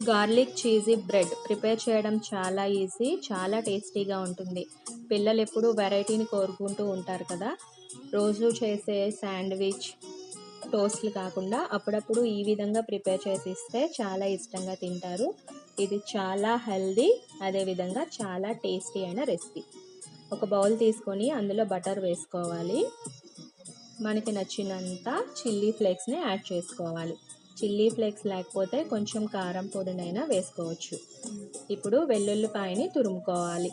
Garlic cheesy bread prepare చేయడం చాలా easy, చాలా టేస్టీగా ఉంటుంది. పిల్లలు ఎప్పుడూ వెరైటీని కోరుకుంటూ ఉంటారు కదా. రోజు చేసే శాండ్విచ్, టోస్ట్లు కాకుండా అప్పుడప్పుడు ఈ విధంగా ప్రిపేర్ చేసి ఇస్తే చాలా ఇష్టంగా తింటారు. ఇది చాలా హెల్దీ, అదేవిధంగా చాలా టేస్టీ అయిన రెసిపీ. ఒక బౌల్ తీసుకొని అందులో బటర్ వేసుకోవాలి. మనకి నచ్చినంత చిల్లీ ఫ్లేక్స్ని యాడ్ చేసుకోవాలి. చిల్లీ ఫ్లేక్స్ లేకపోతే కొంచెం కారం పొడినైనా వేసుకోవచ్చు. ఇప్పుడు వెల్లుల్లిపాయని తురుముకోవాలి.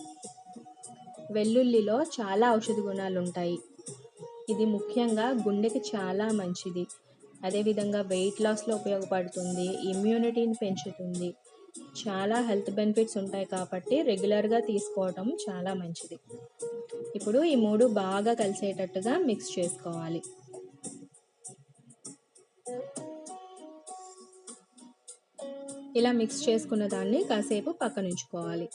వెల్లుల్లిలో చాలా ఔషధ గుణాలు ఉంటాయి. ఇది ముఖ్యంగా గుండెకి చాలా మంచిది. అదేవిధంగా వెయిట్ లాస్లో ఉపయోగపడుతుంది, ఇమ్యూనిటీని పెంచుతుంది. చాలా హెల్త్ బెనిఫిట్స్ ఉంటాయి కాబట్టి రెగ్యులర్గా తీసుకోవటం చాలా మంచిది. ఇప్పుడు ఈ మూడు బాగా కలిసేటట్టుగా మిక్స్ చేసుకోవాలి. ఇలా మిక్స్ చేసుకున్న దాన్ని కాసేపు పక్కన ఉంచుకోవాలి.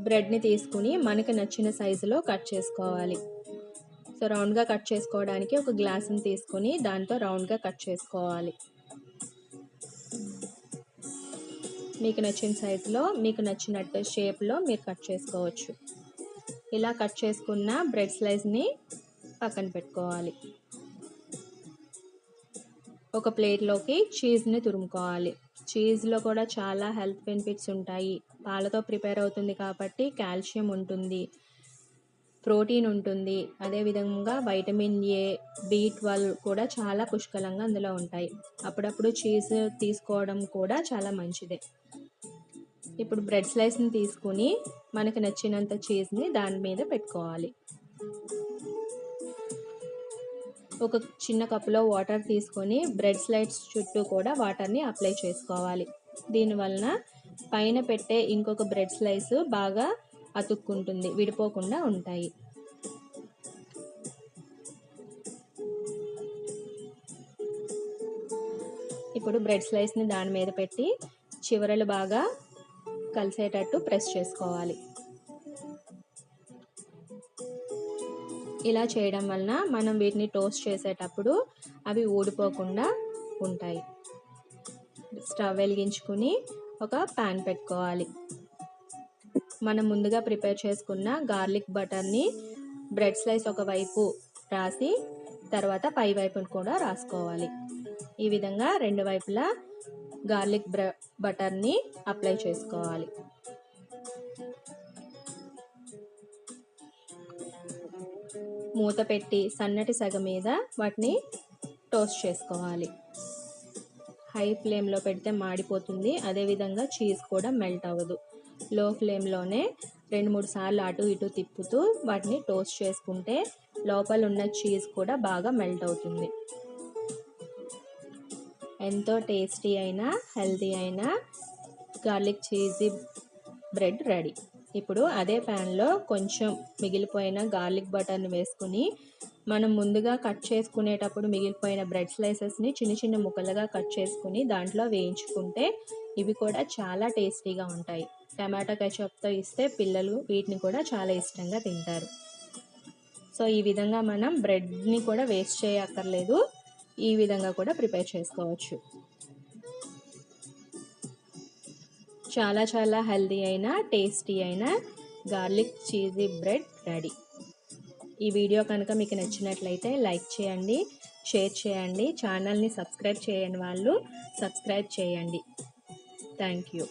బ్రెడ్ని తీసుకుని మనకి నచ్చిన సైజులో కట్ చేసుకోవాలి. సో రౌండ్గా కట్ చేసుకోవడానికి ఒక గ్లాస్ని తీసుకుని దాంతో రౌండ్గా కట్ చేసుకోవాలి. మీకు నచ్చిన సైజులో, మీకు నచ్చినట్టు షేప్లో మీరు కట్ చేసుకోవచ్చు. ఇలా కట్ చేసుకున్న బ్రెడ్ స్లైస్ని పక్కన పెట్టుకోవాలి. ఒక ప్లేట్లోకి చీజ్ని తురుముకోవాలి. చీజ్లో కూడా చాలా హెల్త్ బెనిఫిట్స్ ఉంటాయి. పాలతో ప్రిపేర్ అవుతుంది కాబట్టి కాల్షియం ఉంటుంది, ప్రోటీన్ ఉంటుంది, అదేవిధంగా వైటమిన్ ఏ, B12 కూడా చాలా పుష్కలంగా అందులో ఉంటాయి. అప్పుడప్పుడు చీజ్ తీసుకోవడం కూడా చాలా మంచిదే. ఇప్పుడు బ్రెడ్ స్లైస్ని తీసుకుని మనకు నచ్చినంత చీజ్ని దాని మీద పెట్టుకోవాలి. ఒక చిన్న కప్పులో వాటర్ తీసుకొని బ్రెడ్ స్లైడ్స్ చుట్టూ కూడా వాటర్ని అప్లై చేసుకోవాలి. దీనివలన పైన పెట్టే ఇంకొక బ్రెడ్ స్లైస్ బాగా అతుక్కుంటుంది, విడిపోకుండా ఉంటాయి. ఇప్పుడు బ్రెడ్ స్లైస్ని దాని మీద పెట్టి చివరలు బాగా కలిసేటట్టు ప్రెస్ చేసుకోవాలి. ఇలా చేయడం వలన మనం వీటిని టోస్ట్ చేసేటప్పుడు అవి ఊడిపోకుండా ఉంటాయి. స్టవ్ వెలిగించుకుని ఒక ప్యాన్ పెట్టుకోవాలి. మనం ముందుగా ప్రిపేర్ చేసుకున్న గార్లిక్ బటర్ని బ్రెడ్ స్లైస్ ఒకవైపు రాసి తర్వాత పై వైపును కూడా రాసుకోవాలి. ఈ విధంగా రెండు వైపులా గార్లిక్ బటర్ని అప్లై చేసుకోవాలి. మూత పెట్టి సన్నటి సగ మీద వాటిని టోస్ట్ చేసుకోవాలి. హై ఫ్లేమ్లో పెడితే మాడిపోతుంది, అదేవిధంగా చీజ్ కూడా మెల్ట్ అవ్వదు. లో ఫ్లేమ్లోనే 2-3 సార్లు అటు ఇటు తిప్పుతూ వాటిని టోస్ట్ చేసుకుంటే లోపల ఉన్న చీజ్ కూడా బాగా మెల్ట్ అవుతుంది. ఎంతో టేస్టీ అయిన హెల్తీ అయిన గార్లిక్ చీజీ బ్రెడ్ రెడీ. ఇప్పుడు అదే ప్యాన్లో కొంచెం మిగిలిపోయిన గార్లిక్ బటర్ని వేసుకుని మనం ముందుగా కట్ చేసుకునేటప్పుడు మిగిలిపోయిన బ్రెడ్ స్లైసెస్ని చిన్న చిన్న ముక్కలుగా కట్ చేసుకుని దాంట్లో వేయించుకుంటే ఇవి కూడా చాలా టేస్టీగా ఉంటాయి. టమాటా కెచప్తో ఇస్తే పిల్లలు వీటిని కూడా చాలా ఇష్టంగా తింటారు. సో ఈ విధంగా మనం బ్రెడ్ని కూడా వేస్ట్ చేయక్కర్లేదు, ఈ విధంగా కూడా ప్రిపేర్ చేసుకోవచ్చు. చాలా చాలా హెల్దీ అయిన టేస్టీ అయిన గార్లిక్ చీజీ బ్రెడ్ రెడీ. ఈ వీడియో కనుక మీకు నచ్చినట్లయితే లైక్ చేయండి, షేర్ చేయండి. ఛానల్ని సబ్స్క్రైబ్ చేయని వాళ్ళు సబ్స్క్రైబ్ చేయండి. Thank you.